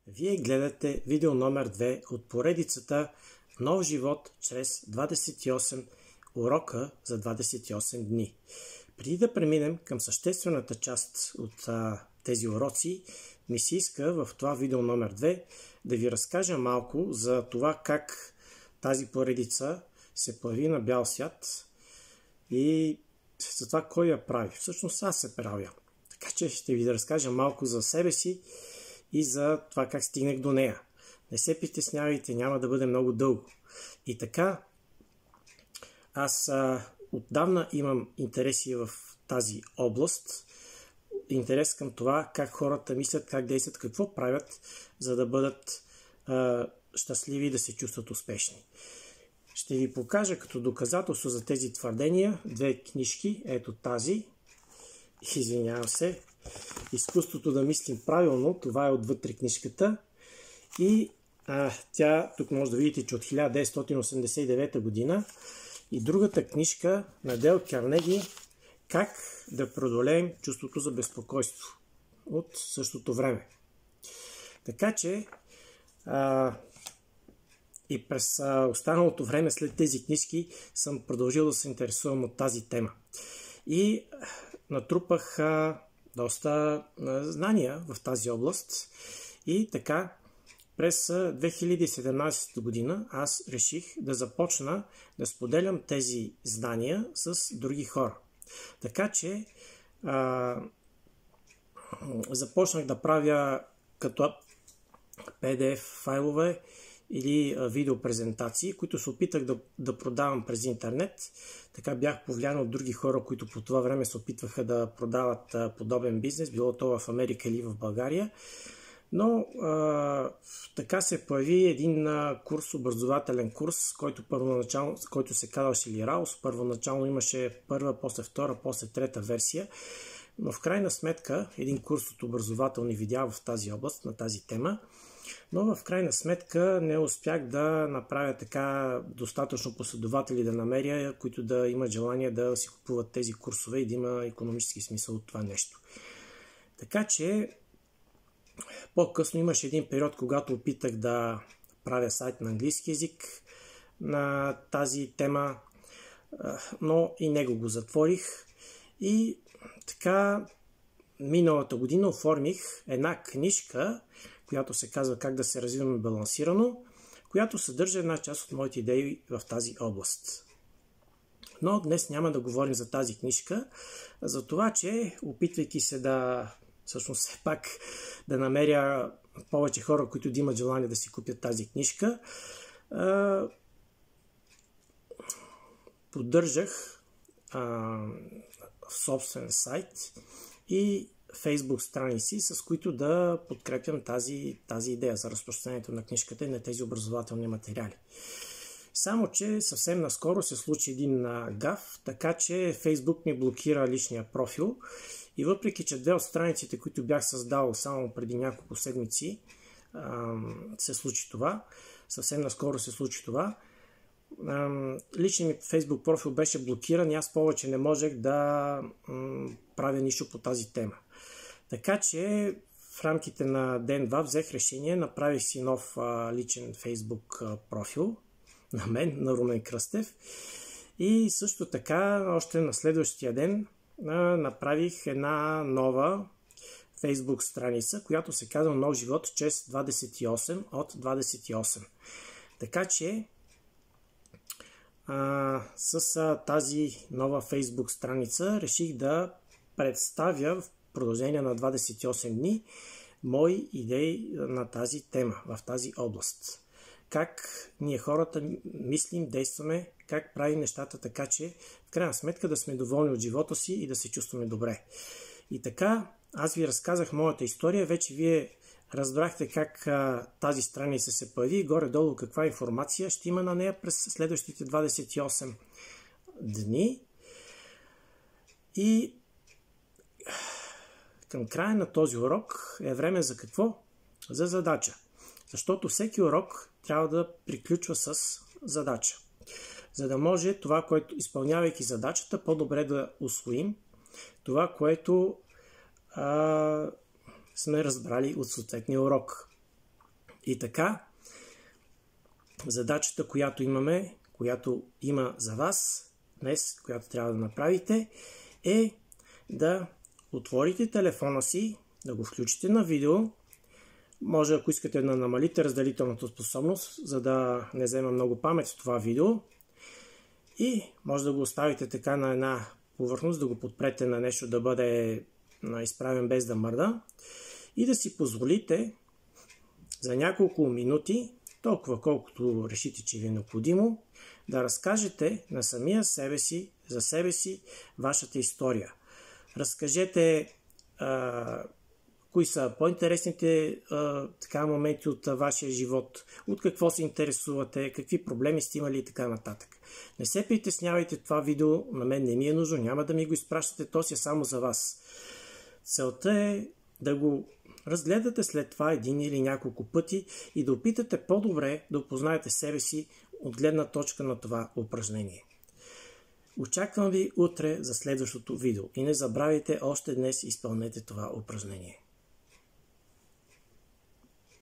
Вие гледате видео номер 2 от поредицата Нов живот чрез 28 урока за 28 дни. Преди да преминем към съществената част от тези уроци, ми се иска в това видео номер 2 да ви разкажа малко за това как тази поредица се появи на бял свят и за това кой я прави. Всъщност аз се правя. Така че ще ви да разкажа малко за себе си и за това как стигнах до нея. Не се притеснявайте, няма да бъде много дълго. И така, аз отдавна имам интереси в тази област. Интерес към това как хората мислят, как действат, какво правят, за да бъдат щастливи и да се чувстват успешни. Ще ви покажа като доказателство за тези твърдения две книжки. Ето тази. Извинявам се. Изкуството да мислим правилно. Това е отвътре книжката. И тя, тук може да видите, че от 1989 година. И другата книжка на Дейл Карнеги Как да преодолеем чувството за безпокойство от същото време. Така че и през останалото време след тези книжки съм продължил да се интересувам от тази тема. И натрупах доста знания в тази област. И така през 2017 година аз реших да започна да споделям тези знания с други хора. Така че започнах да правя като PDF файлове или видеопрезентации, които се опитах да продавам през интернет. Така бях повлиян от други хора, които по това време се опитваха да продават подобен бизнес, било то в Америка или в България. Но така се появи един курс, образователен курс, който се казваше Лираус. Първоначално имаше първа, после втора, после трета версия. Но в крайна сметка един курс от образователни видеа в тази област, на тази тема. Но в крайна сметка не успях да направя така достатъчно последователи да намеря, които да имат желание да си купуват тези курсове и да има икономически смисъл от това нещо. Така че по-късно имаше един период, когато опитах да правя сайт на английски език на тази тема, но и него го затворих. И така миналата година оформих една книжка, която се казва Как да се развиваме балансирано, която съдържа една част от моите идеи в тази област. Но днес няма да говорим за тази книжка, за това, че опитвайки се всъщност все пак да намеря повече хора, които да имат желание да си купят тази книжка, поддържах собствен сайт и Facebook страници, с които да подкрепям тази идея за разпространението на книжката и на тези образователни материали. Само че съвсем наскоро се случи един гаф, така че Facebook ми блокира личния профил. И въпреки, че две от страниците, които бях създал само преди няколко седмици, се случи това, съвсем наскоро се случи това, личният ми Facebook профил беше блокиран и аз повече не можех да правя нищо по тази тема. Така че в рамките на ден-два взех решение, направих си нов личен Facebook профил на мен, на Румен Кръстев. И също така, още на следващия ден направих една нова Facebook страница, която се казва Нов живот чрез 28 от 28. Така че с тази нова Facebook страница реших да представя в продължение на 28 дни мои идеи на тази тема, в тази област. Как ние хората мислим, действаме, как правим нещата така, че в крайна сметка да сме доволни от живота си и да се чувстваме добре. И така, аз ви разказах моята история, вече вие разбрахте как тази страница се появи, горе-долу каква информация ще има на нея през следващите 28 дни. И към края на този урок е време за какво? За задача. Защото всеки урок трябва да приключва с задача. За да може това, което изпълнявайки задачата, по-добре да усвоим това, което сме разбрали от съответния урок. И така, задачата, която имаме, която има за вас днес, която трябва да направите, е да отворите телефона си, да го включите на видео. Може, ако искате да намалите разделителната способност, за да не взема много памет в това видео. И може да го оставите така на една повърхност, да го подпрете на нещо, да бъде изправен без да мърда. И да си позволите за няколко минути, толкова колкото решите, че ви е необходимо, да разкажете на самия себе си, за себе си, вашата история. Разкажете кои са по-интересните моменти от вашия живот, от какво се интересувате, какви проблеми сте имали и така нататък. Не се притеснявайте, това видео на мен не ми е нужно, няма да ми го изпращате, то си е само за вас. Целта е да го разгледате след това един или няколко пъти и да опитате по-добре да опознаете себе си от гледна точка на това упражнение. Очаквам ви утре за следващото видео и не забравяйте, още днес изпълнете това упражнение.